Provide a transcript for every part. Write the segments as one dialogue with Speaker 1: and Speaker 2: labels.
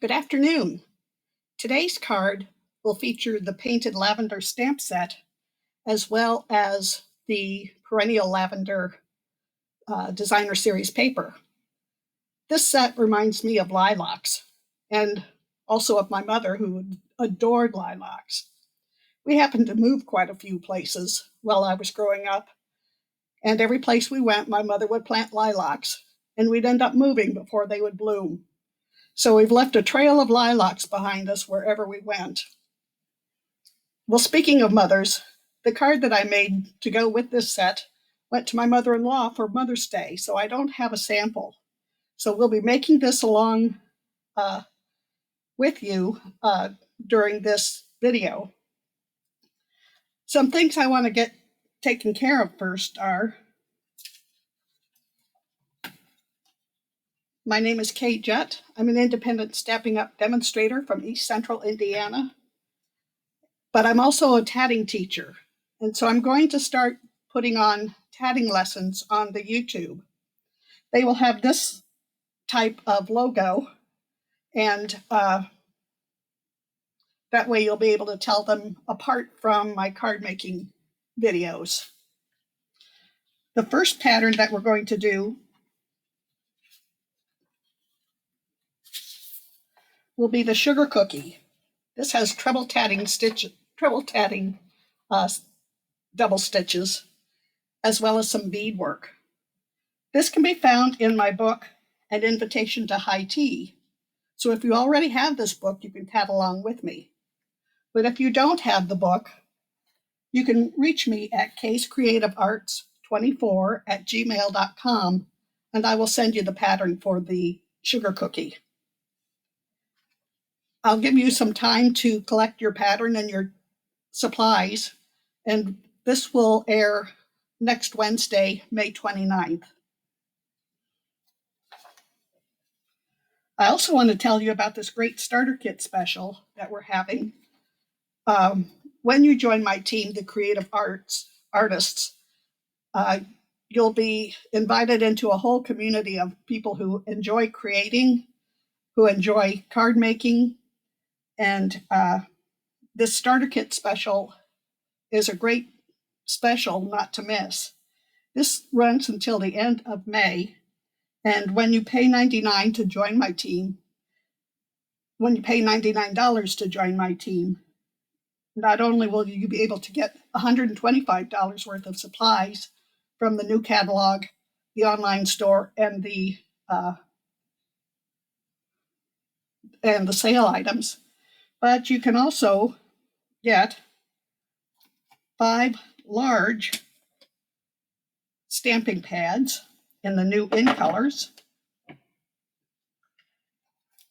Speaker 1: Good afternoon. Today's card will feature the painted lavender stamp set as well as the Perennial Lavender Designer Series paper. This set reminds me of lilacs and also of my mother, who adored lilacs. We happened to move quite a few places while I was growing up, and every place we went, my mother would plant lilacs, and we'd end up moving before they would bloom. So we've left a trail of lilacs behind us wherever we went. Well, speaking of mothers, the card that I made to go with this set went to my mother-in-law for Mother's Day, so I don't have a sample. So we'll be making this along with you during this video. Some things I want to get taken care of first are, my name is Kate Jett. I'm an independent Stampin' Up demonstrator from East Central Indiana, but I'm also a tatting teacher. And so I'm going to start putting on tatting lessons on the YouTube. They will have this type of logo, and that way you'll be able to tell them apart from my card making videos. The first pattern that we're going to do will be the sugar cookie. This has treble tatting double stitches, as well as some beadwork. This can be found in my book, An Invitation to High Tea. So if you already have this book, you can tat along with me. But if you don't have the book, you can reach me at casecreativearts24@gmail.com, and I will send you the pattern for the sugar cookie. I'll give you some time to collect your pattern and your supplies, and this will air next Wednesday, May 29th. I also want to tell you about this great starter kit special that we're having. When you join my team, the creative artists, you'll be invited into a whole community of people who enjoy creating, who enjoy card making, and this starter kit special is a great special not to miss. This runs until the end of May, and when you pay $99 to join my team, when you pay $99 to join my team, not only will you be able to get $125 worth of supplies from the new catalog, the online store, and the sale items, but you can also get 5 large stamping pads in the new in colors,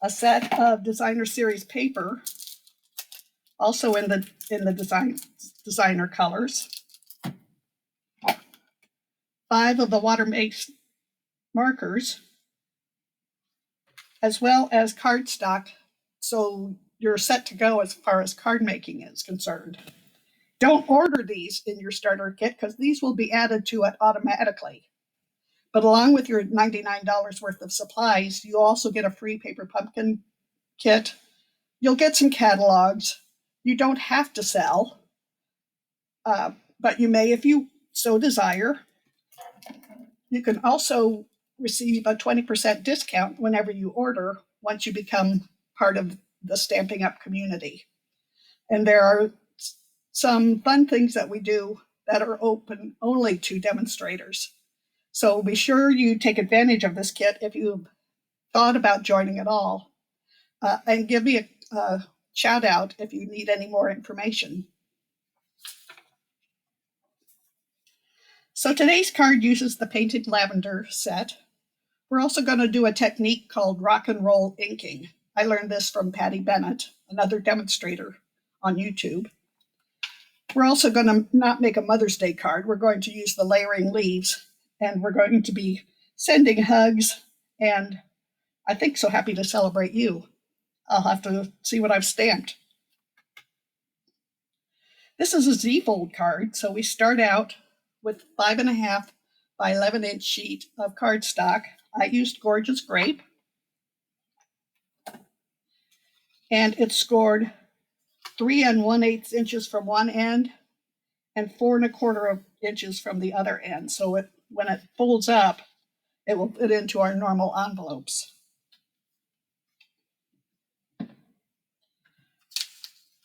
Speaker 1: a set of designer series paper, also in the designer colors, 5 of the water-based markers, as well as cardstock, so you're set to go as far as card making is concerned. Don't order these in your starter kit because these will be added to it automatically. But along with your $99 worth of supplies, you also get a free paper pumpkin kit. You'll get some catalogs. You don't have to sell, but you may if you so desire. You can also receive a 20% discount whenever you order once you become part of the Stampin' Up community. And there are some fun things that we do that are open only to demonstrators. So be sure you take advantage of this kit if you've thought about joining at all. And give me a shout out if you need any more information. So today's card uses the painted lavender set. We're also going to do a technique called rock and roll inking. I learned this from Patty Bennett, another demonstrator on YouTube. We're also going to not make a Mother's Day card. We're going to use the layering leaves, and we're going to be sending hugs, and I think so happy to celebrate you. I'll have to see what I've stamped. This is a Z-fold card, so we start out with 5.5 by 11-inch sheet of cardstock. I used Gorgeous Grape. and it's scored 3 1/8 inches from one end and 4 1/4 inches from the other end. So when it folds up, it will fit into our normal envelopes.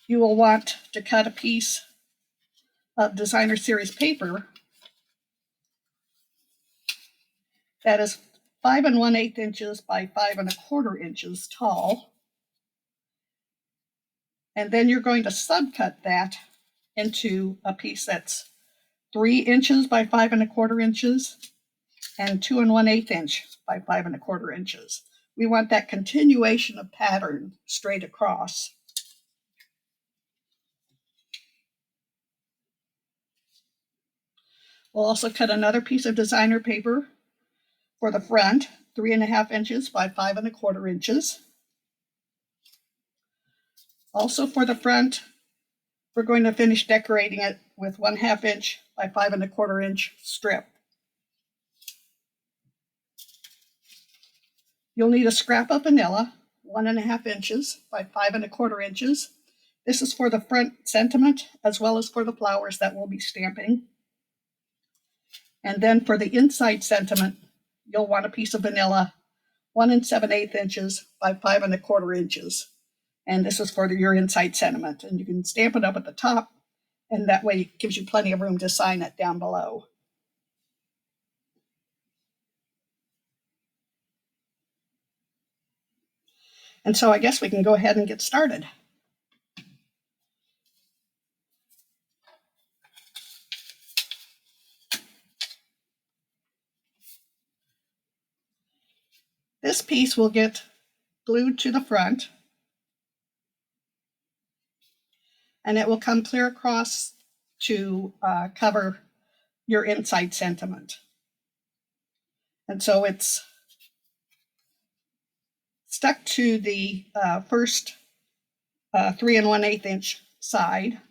Speaker 1: You will want to cut a piece of designer series paper that is 5 1/8 inches by 5 1/4 inches tall. And then you're going to subcut that into a piece that's 3 inches by 5 1/4 inches and 2 1/8 inch by 5 1/4 inches. We want that continuation of pattern straight across. We'll also cut another piece of designer paper for the front, 3 1/2 inches by 5 1/4 inches. Also for the front, we're going to finish decorating it with 1/2 inch by 5 1/4 inch strip. You'll need a scrap of vanilla, 1 1/2 inches by 5 1/4 inches. This is for the front sentiment as well as for the flowers that we'll be stamping. And then for the inside sentiment, you'll want a piece of vanilla, 1 7/8 inches by 5 1/4 inches. And this is for your inside sentiment. And you can stamp it up at the top, and that way it gives you plenty of room to sign it down below. And so I guess we can go ahead and get started. This piece will get glued to the front, and it will come clear across to cover your inside sentiment. And so it's stuck to the first 3 1/8 inch side,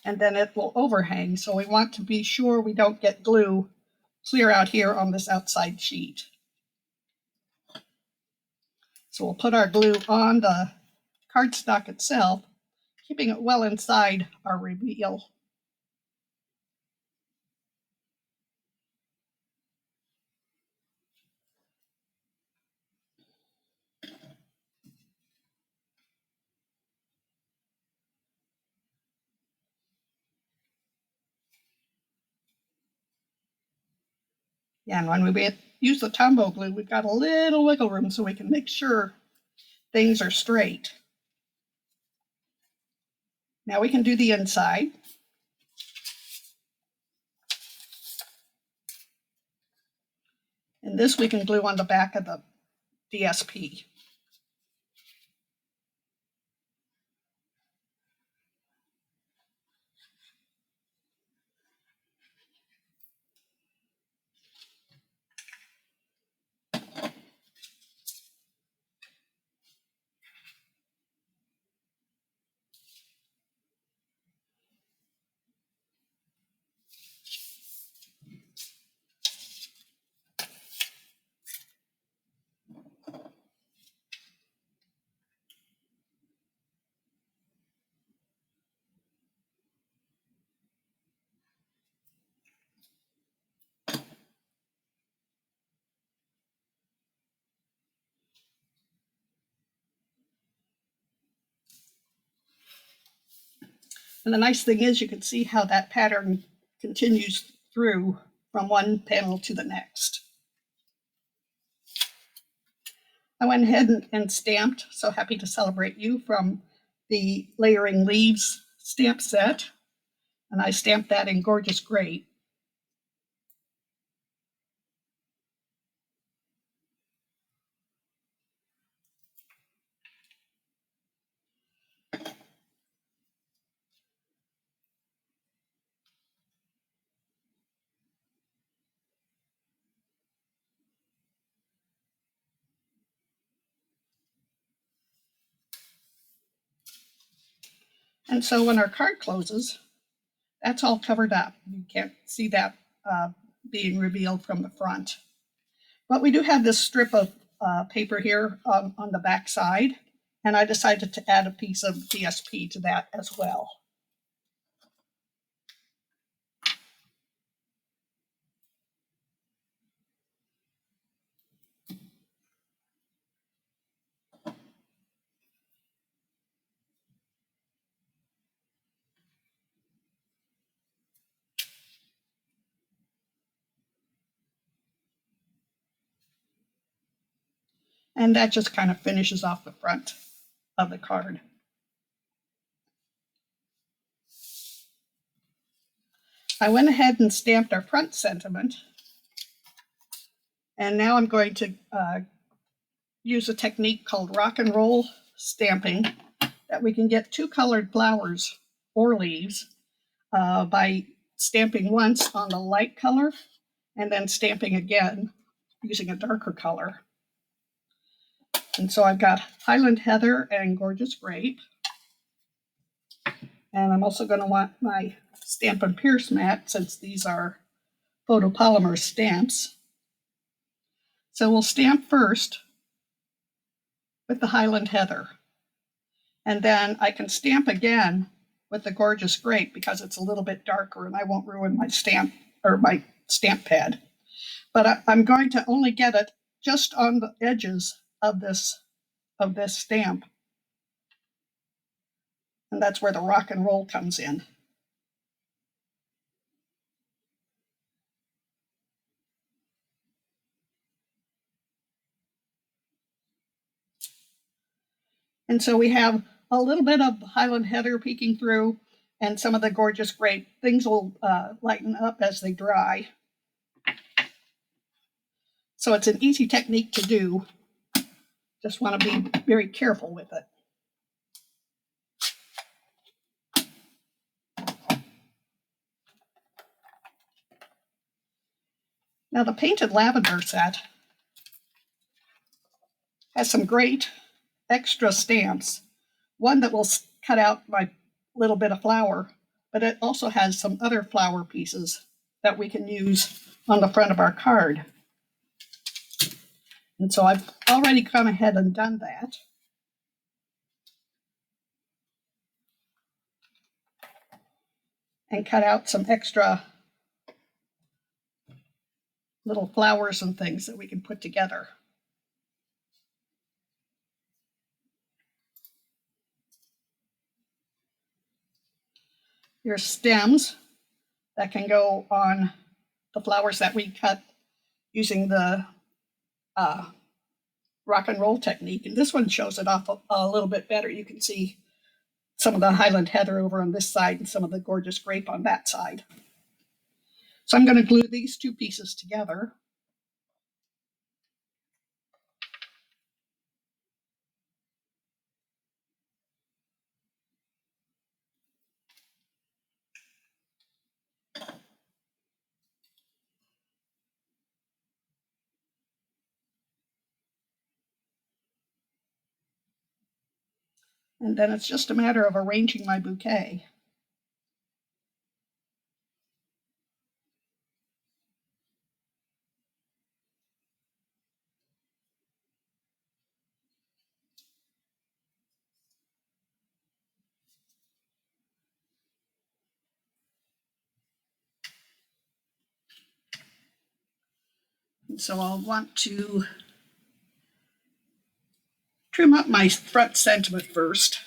Speaker 1: and then it will overhang. So we want to be sure we don't get glue clear out here on this outside sheet. So we'll put our glue on the cardstock itself, keeping it well inside our reveal. Yeah, and when we use the Tombow glue, we've got a little wiggle room so we can make sure things are straight. Now we can do the inside. And this we can glue on the back of the DSP. And the nice thing is you can see how that pattern continues through from one panel to the next. I went ahead and stamped So Happy to Celebrate You from the Layering Leaves stamp set. And I stamped that in Gorgeous Gray. And so when our card closes, that's all covered up. You can't see that being revealed from the front. But we do have this strip of paper here on the back side, and I decided to add a piece of DSP to that as well. And that just kind of finishes off the front of the card. I went ahead and stamped our front sentiment. And now I'm going to use a technique called rock and roll stamping that we can get two colored flowers or leaves by stamping once on the light color and then stamping again using a darker color. And so I've got Highland Heather and Gorgeous Grape. And I'm also going to want my Stampin' Pierce mat, since these are photopolymer stamps. So we'll stamp first with the Highland Heather. And then I can stamp again with the Gorgeous Grape because it's a little bit darker and I won't ruin my stamp or my stamp pad. But I'm going to only get it just on the edges of this stamp. And that's where the rock and roll comes in. And so we have a little bit of Highland Heather peeking through and some of the Gorgeous Grape. Things will lighten up as they dry. So it's an easy technique to do. Just want to be very careful with it. Now the Painted Lavender set has some great extra stamps. One that will cut out my little bit of flower, but it also has some other flower pieces that we can use on the front of our card. And so I've already gone ahead and done that. And cut out some extra little flowers and things that we can put together. Here's stems that can go on the flowers that we cut using the rock and roll technique. And this one shows it off a little bit better. You can see some of the Highland Heather over on this side and some of the Gorgeous Grape on that side. So I'm going to glue these two pieces together. And then it's just a matter of arranging my bouquet. And so I'll want to trim up my front sentiment first.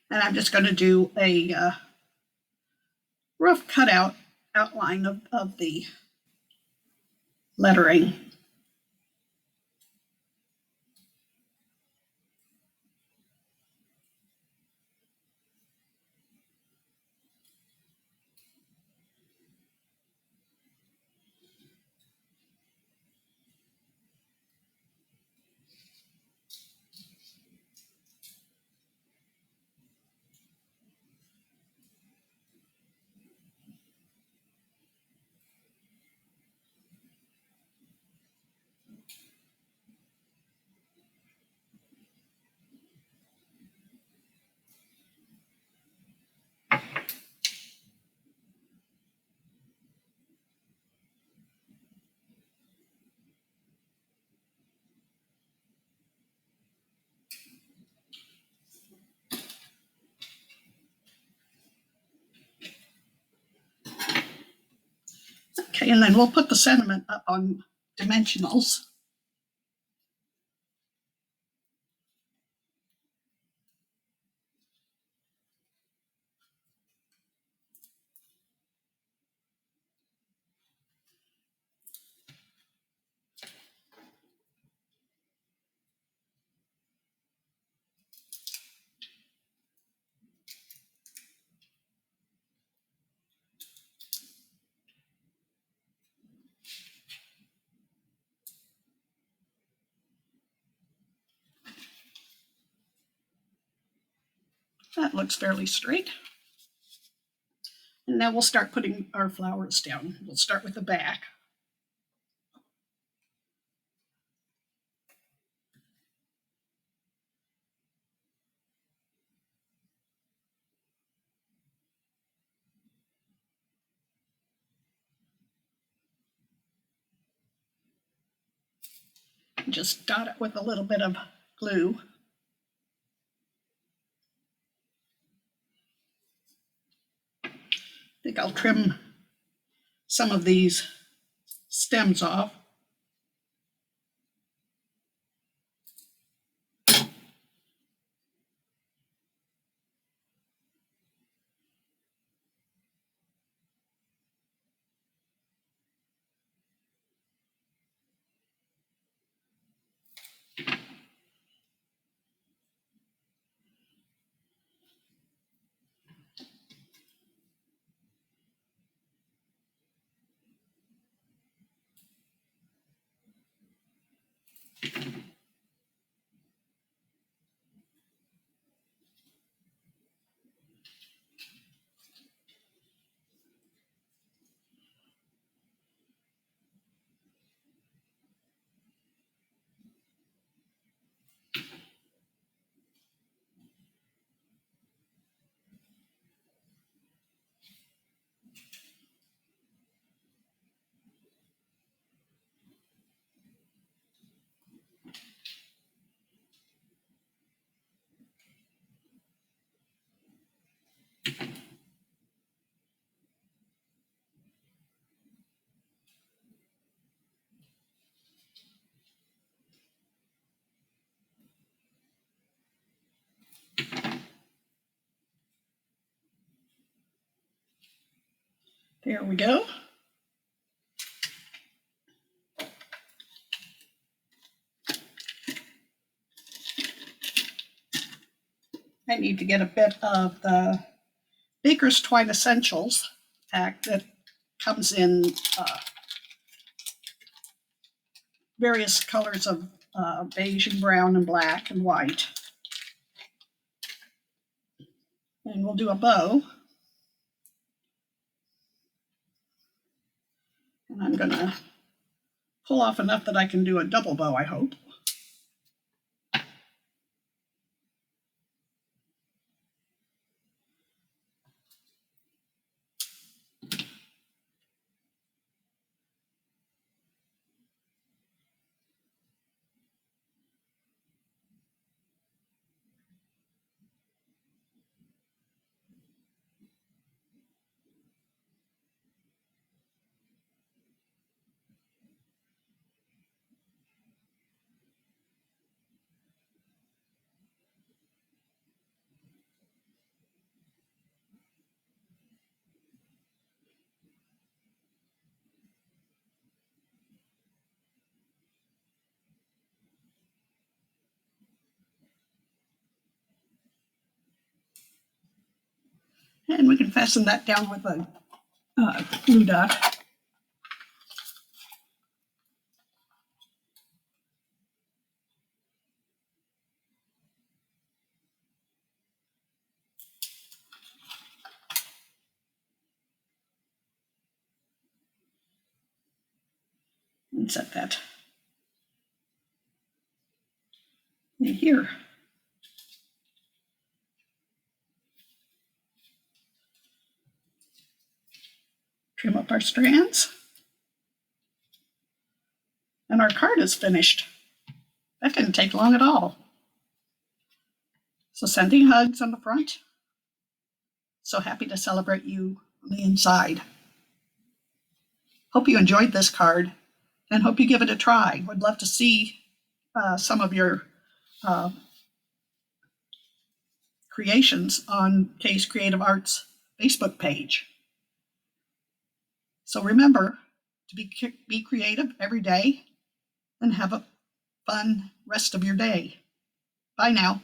Speaker 1: And I'm just going to do a rough cutout outline of the lettering. Okay, and then we'll put the sentiment up on dimensionals. That looks fairly straight. And now we'll start putting our flowers down. We'll start with the back. Just dot it with a little bit of glue. I think I'll trim some of these stems off. There we go. I need to get a bit of the Baker's Twine Essentials pack that comes in various colors of beige and brown and black and white. And we'll do a bow. And I'm going to pull off enough that I can do a double bow, I hope. And we can fasten that down with a glue dot. And set that in here. Trim up our strands. And our card is finished. That didn't take long at all. So sending hugs on the front. So happy to celebrate you on the inside. Hope you enjoyed this card and hope you give it a try. Would love to see some of your creations on Kay's Creative Arts Facebook page. So remember to be creative every day and have a fun rest of your day. Bye now.